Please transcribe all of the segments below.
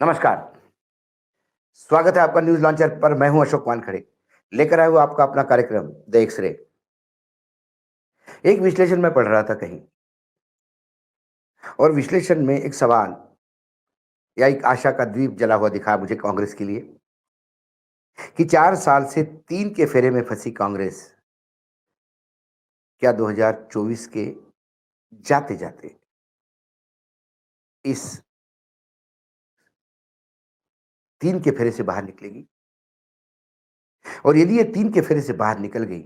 नमस्कार। स्वागत है आपका न्यूज़ लॉन्चर पर। मैं हूं अशोक वानखड़े। लेकर आया हूं आपका अपना कार्यक्रम द एक्स-रे। एक विश्लेषण मैं पढ़ रहा था कहीं, और विश्लेषण में एक सवाल या एक आशा का दीप जला हुआ दिखा मुझे कांग्रेस के लिए कि 4 साल से 3 के फेरे में फंसी कांग्रेस क्या 2024 के जाते-जाते इस 3 के फेरे से बाहर निकलेगी? और यदि ये 3 के फेरे से बाहर निकल गई,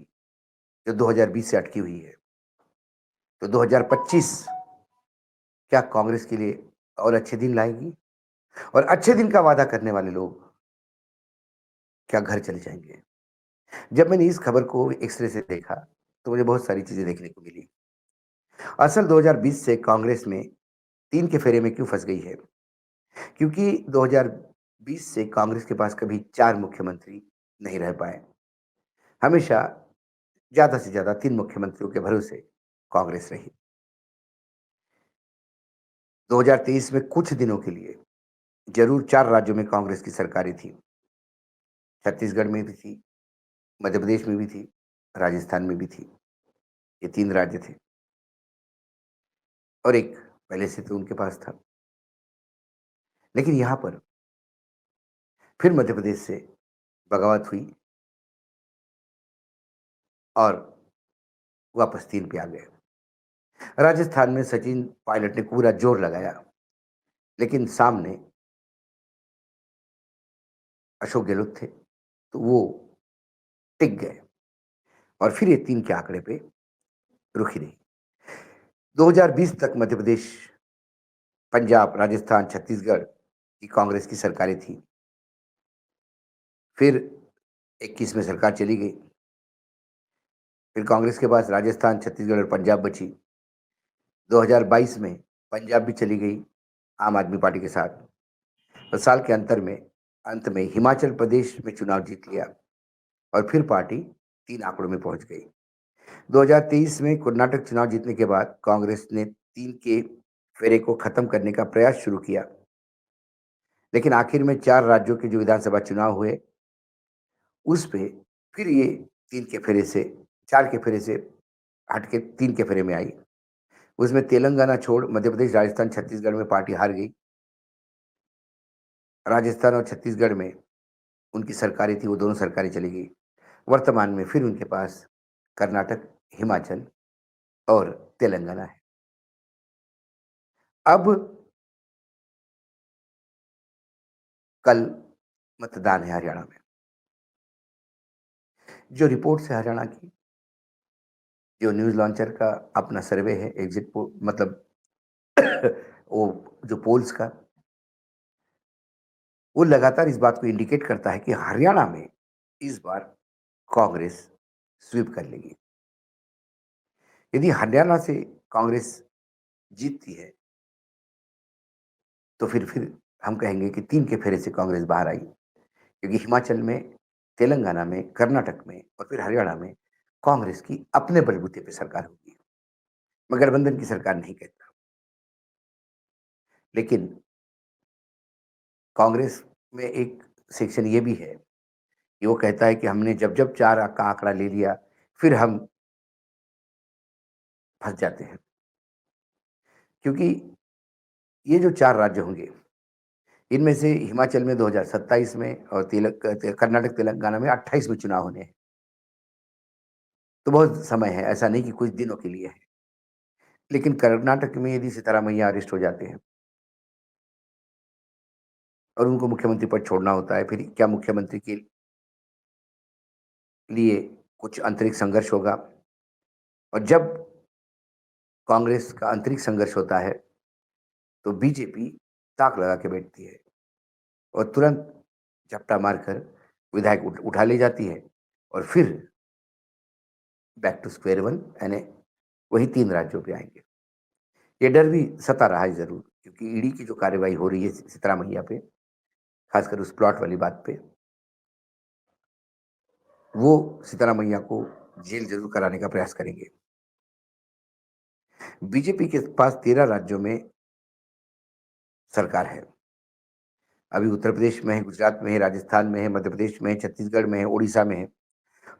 जो 2020 से अटकी हुई है, तो 2025 क्या कांग्रेस के लिए और अच्छे दिन लाएगी? और अच्छे दिन का वादा करने वाले लोग क्या घर चले जाएँगे? जब मैंने इस खबर को एक्स-रे से देखा, तो मुझे बहुत सारी चीज़ें देखने को मिली। असल 2020 से कांग्रेस में 3 के फेरे में क्यों फँस गई है? क्योंकि 2020 से कांग्रेस के पास कभी 4 मुख्यमंत्री नहीं रह पाए। हमेशा ज़्यादा से ज़्यादा 3 मुख्यमंत्रियों के भरोसे कांग्रेस रही। 2023 में कुछ दिनों के लिए ज़रूर 4 राज्यों में कांग्रेस की सरकारें थीं। छत्तीसगढ़ में भी थी, मध्य प्रदेश में भी थी, राजस्थान में भी थी। ये 3 राज्य थे, और एक पहले से तो उनके पास था। लेकिन यहाँ पर फिर मध्य प्रदेश से बगावत हुई और वापस 3 पे आ गए। राजस्थान में सचिन पायलट ने पूरा जोर लगाया, लेकिन सामने अशोक गहलोत थे, तो वो टिक गए और फिर ये 3 के आंकड़े पे रुकी रही। 2020 तक मध्य प्रदेश, पंजाब, राजस्थान, छत्तीसगढ़ की कांग्रेस की सरकारें थी। फिर 21 में सरकार चली गई। फिर कांग्रेस के पास राजस्थान, छत्तीसगढ़ और पंजाब बची। 2022 में पंजाब भी चली गई आम आदमी पार्टी के साथ, और साल के अंत में हिमाचल प्रदेश में चुनाव जीत लिया, और फिर पार्टी 3 आंकड़ों में पहुंच गई। 2023 में कर्नाटक चुनाव जीतने के बाद कांग्रेस ने 3 के फेरे को खत्म करने का प्रयास शुरू किया, लेकिन आखिर में 4 राज्यों के जो विधानसभा चुनाव हुए, उस पे फिर ये 3 के फेरे से 4 के फेरे से हट के 3 के फेरे में आई। उसमें तेलंगाना छोड़ मध्य प्रदेश, राजस्थान, छत्तीसगढ़ में पार्टी हार गई। राजस्थान और छत्तीसगढ़ में उनकी सरकारें थी, वो दोनों सरकारें चली गई। वर्तमान में फिर उनके पास कर्नाटक, हिमाचल और तेलंगाना है। अब कल मतदान है हरियाणा में। जो रिपोर्ट्स है हरियाणा की, जो न्यूज़ लॉन्चर का अपना सर्वे है, एग्ज़िट पोल मतलब वो जो पोल्स का, वो लगातार इस बात को इंडिकेट करता है कि हरियाणा में इस बार कांग्रेस स्वीप कर लेगी। यदि हरियाणा से कांग्रेस जीतती है, तो फिर हम कहेंगे कि 3 के फेरे से कांग्रेस बाहर आई, क्योंकि हिमाचल में, तेलंगाना में, कर्नाटक में और फिर हरियाणा में कांग्रेस की अपने बलबूते पे सरकार होगी। मैं गठबंधन की सरकार नहीं कहता, लेकिन कांग्रेस में एक सेक्शन ये भी है कि वो कहता है कि हमने जब-जब 4 का आंकड़ा ले लिया, फिर हम फँस जाते हैं। क्योंकि ये जो 4 राज्य होंगे, इनमें से हिमाचल में 2027 में और कर्नाटक, तेलंगाना में 28 में चुनाव होने हैं। तो बहुत समय है, ऐसा नहीं कि कुछ दिनों के लिए है। लेकिन कर्नाटक में यदि सिद्धारामैया अरेस्ट हो जाते हैं और उनको मुख्यमंत्री पद छोड़ना होता है, फिर क्या मुख्यमंत्री के लिए कुछ आंतरिक संघर्ष होगा, और जब कांग्रेस का आंतरिक संघर्ष होता है, तो बीजेपी ताक लगा के बैठती है और तुरंत झपटा मारकर विधायक उठा ले जाती है, और फिर बैक टू स्क्वायर वन, यानी वही 3 राज्यों पे आएँगे। ये डर भी सता रहा है ज़रूर, क्योंकि ईडी की जो कार्रवाई हो रही है सितरामैया पे, खासकर उस प्लॉट वाली बात पे, वो सितरामैया को जेल ज़रूर कराने का प्रयास करेंगे। बीजेपी के पास 13 राज्यों में सरकार है। अभी उत्तर प्रदेश में है, गुजरात में है, राजस्थान में है, मध्य प्रदेश में है, छत्तीसगढ़ में है, उड़ीसा में है,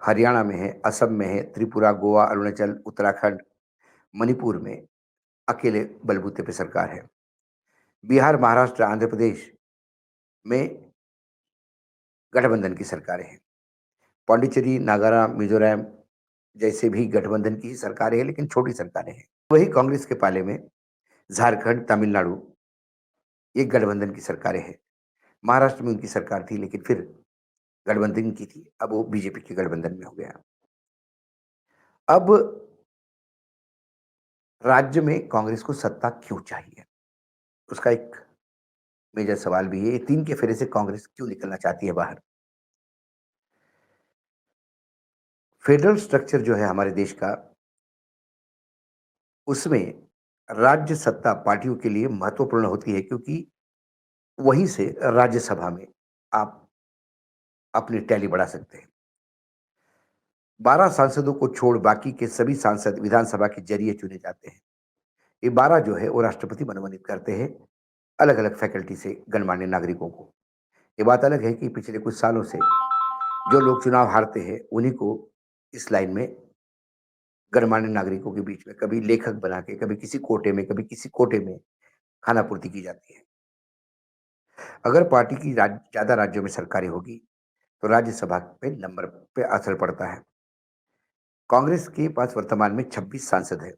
हरियाणा में है, असम में है, त्रिपुरा, गोवा, अरुणाचल, उत्तराखंड, मणिपुर में अकेले बलबूते पे सरकार है। बिहार, महाराष्ट्र, आंध्र प्रदेश में गठबंधन की सरकारें हैं। पौंडीचेरी, नागालैंड, मिजोरम जैसे भी गठबंधन की ही सरकारें हैं, लेकिन छोटी सरकारें हैं। वही कांग्रेस के पाले में झारखंड, तमिलनाडु, ये गठबंधन की सरकारें हैं। महाराष्ट्र में उनकी सरकार थी, लेकिन फिर गठबंधन की थी, अब वो बीजेपी के गठबंधन में हो गया। अब राज्य में कांग्रेस को सत्ता क्यों चाहिए? उसका एक मेजर सवाल भी है। ये 3 के फेरे से कांग्रेस क्यों निकलना चाहती है बाहर? फेडरल स्ट्रक्चर जो है हमारे देश का, उसमें राज्य सत्ता पार्टियों के लिए महत्वपूर्ण होती है, क्योंकि वहीं से राज्यसभा में आप अपनी टैली बढ़ा सकते हैं। 12 सांसदों को छोड़ बाकी के सभी सांसद विधानसभा के जरिए चुने जाते हैं। ये 12 जो है वो राष्ट्रपति मनोनीत करते हैं, अलग-अलग फैकल्टी से गणमान्य नागरिकों को। ये बात अलग है कि पिछले कुछ सालों से जो लोग चुनाव हारते हैं, उन्हीं को इस लाइन में गणमान्य नागरिकों के बीच में कभी लेखक बना के, कभी किसी कोटे में, कभी किसी कोटे में खानापूर्ति की जाती है। अगर पार्टी की ज़्यादा राज्यों में सरकारें होगी, तो राज्यसभा पे नंबर पे असर पड़ता है। कांग्रेस के पास वर्तमान में 26 सांसद हैं।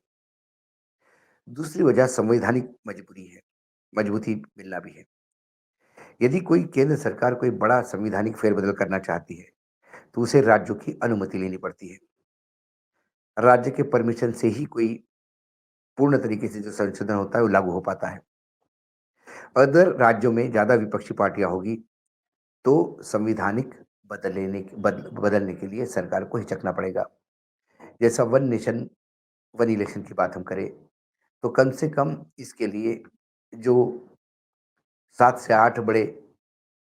दूसरी वजह संवैधानिक मजबूरी है, मजबूती मिलना भी है। यदि कोई केंद्र सरकार कोई बड़ा संवैधानिक फेरबदल करना चाहती है, तो उसे राज्यों की अनुमति लेनी पड़ती है। राज्य के परमिशन से ही कोई पूर्ण तरीके से जो संशोधन होता है, वो लागू हो पाता है। अगर राज्यों में ज़्यादा विपक्षी पार्टियां होगी, तो संवैधानिक बदलने के लिए सरकार को हिचकना पड़ेगा। जैसा वन नेशन वन इलेक्शन की बात हम करें, तो कम से कम इसके लिए जो 7 से 8 बड़े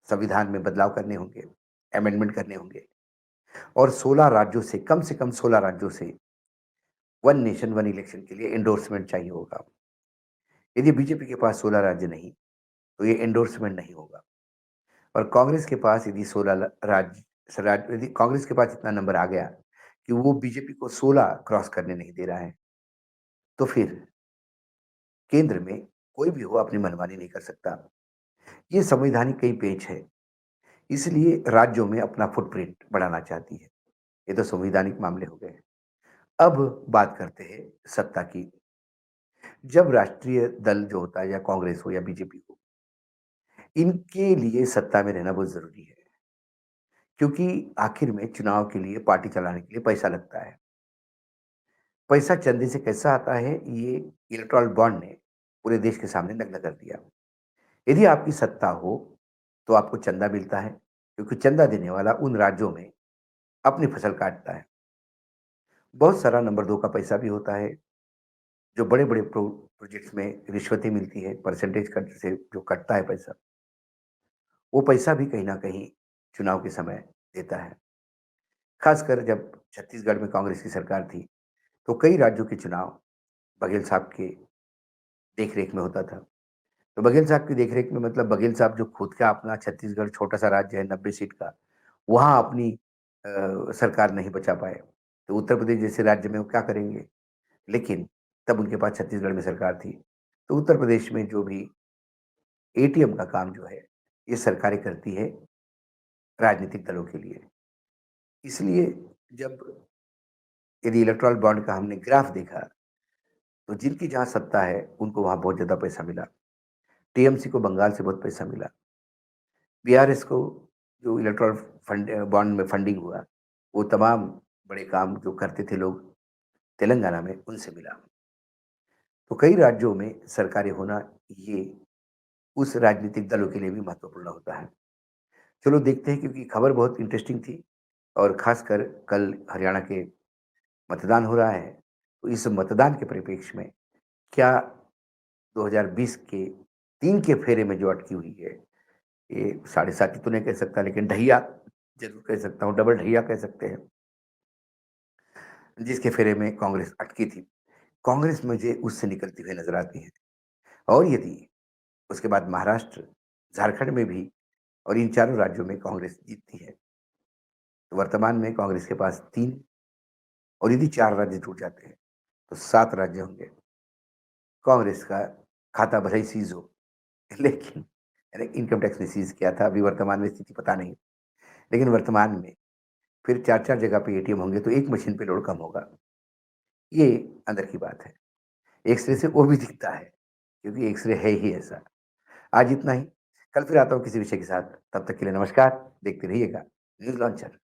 संविधान में बदलाव करने होंगे, अमेंडमेंट करने होंगे, और 16 राज्यों से, कम से कम 16 राज्यों से वन नेशन वन इलेक्शन के लिए एंडोर्समेंट चाहिए होगा। यदि बीजेपी के पास 16 राज्य नहीं, तो ये एंडोर्समेंट नहीं होगा। और कांग्रेस के पास यदि 16 राज्य, यदि कांग्रेस के पास इतना नंबर आ गया कि वो बीजेपी को 16 क्रॉस करने नहीं दे रहा है, तो फिर केंद्र में कोई भी हो अपनी मनमानी नहीं कर सकता। ये संवैधानिक कई पेच है, इसलिए राज्यों में अपना फुटप्रिंट बढ़ाना चाहती है। ये तो संवैधानिक मामले हो गए। अब बात करते हैं सत्ता की। जब राष्ट्रीय दल जो होता है, या कांग्रेस हो या बीजेपी हो, इनके लिए सत्ता में रहना बहुत जरूरी है, क्योंकि आखिर में चुनाव के लिए, पार्टी चलाने के लिए पैसा लगता है। पैसा चंदे से कैसा आता है, ये इलेक्टोरल बॉन्ड ने पूरे देश के सामने नग्न कर दिया। यदि आपकी सत्ता हो, तो आपको चंदा मिलता है, क्योंकि चंदा देने वाला उन राज्यों में अपनी फसल काटता है। बहुत सारा नंबर 2 का पैसा भी होता है, जो बड़े-बड़े प्रोजेक्ट्स में रिश्वतें मिलती है, परसेंटेज कट से जो कटता है पैसा, वो पैसा भी कहीं न कहीं चुनाव के समय देता है। खासकर जब छत्तीसगढ़ में कांग्रेस की सरकार थी, तो कई राज्यों के चुनाव बघेल साहब के देख-रेख में होता था। तो बघेल साहब की देख-रेख में, मतलब बघेल साहब जो खुद का अपना छत्तीसगढ़ छोटा-सा राज्य है 90 सीट का, वहाँ अपनी सरकार नहीं बचा पाए। तो उत्तर प्रदेश जैसे राज्य में वो क्या करेंगे? लेकिन तब उनके पास छत्तीसगढ़ में सरकार थी। तो उत्तर प्रदेश में जो भी एटीएम का काम जो है, ये सरकारें करती है राजनीतिक दलों के लिए। इसलिए जब यदि इलेक्टोरल बॉन्ड का हमने ग्राफ देखा, तो जिनकी जहाँ सत्ता है, उनको वहाँ बहुत ज़्यादा पैसा मिला। टीएमसी को बंगाल से बहुत पैसा मिला। बीआरएस को जो इलेक्टोरल बॉन्ड में फंडिंग हुआ, वो तमाम बड़े काम जो करते थे लोग तेलंगाना में, उनसे मिला। तो कई राज्यों में सरकारें होना, ये उस राजनीतिक दलों के लिए भी महत्वपूर्ण होता है। चलो देखते हैं, क्योंकि खबर बहुत इंटरेस्टिंग थी, और खासकर कल हरियाणा के मतदान हो रहा है। तो इस मतदान के परिप्रेक्ष्य में क्या 2020 के 3 के फेरे में जो अटकी हुई है, ये साढ़े साती तो नहीं कह सकता, लेकिन ढैया ज़रूर कह सकता हूँ, डबल ढैया कह सकते हैं, जिसके फेरे में कांग्रेस अटकी थी। कांग्रेस मुझे उससे निकलती हुई नज़र आती है। और यदि उसके बाद महाराष्ट्र, झारखंड में भी और इन चारों राज्यों में कांग्रेस जीतती है। तो वर्तमान में कांग्रेस के पास 3 और यदि 4 राज्य टूट जाते हैं, तो 7 राज्य होंगे। कांग्रेस का खाता भले ही सीज़ हो, लेकिन यानी इनकम टैक्स ने सीज़ किया था, अभी वर्तमान में स्थिति पता नहीं। लेकिन वर्तमान में फिर 4-4 जगह पे एटीएम होंगे, तो एक मशीन पे लोड कम होगा। ये अंदर की बात है। एक्स-रे से वो भी दिखता है, क्योंकि एक्स-रे है ही ऐसा। आज इतना ही, कल फिर आता हूँ किसी विषय के साथ, तब तक के लिए नमस्कार, देखते रहिएगा न्यूज़ लॉन्चर।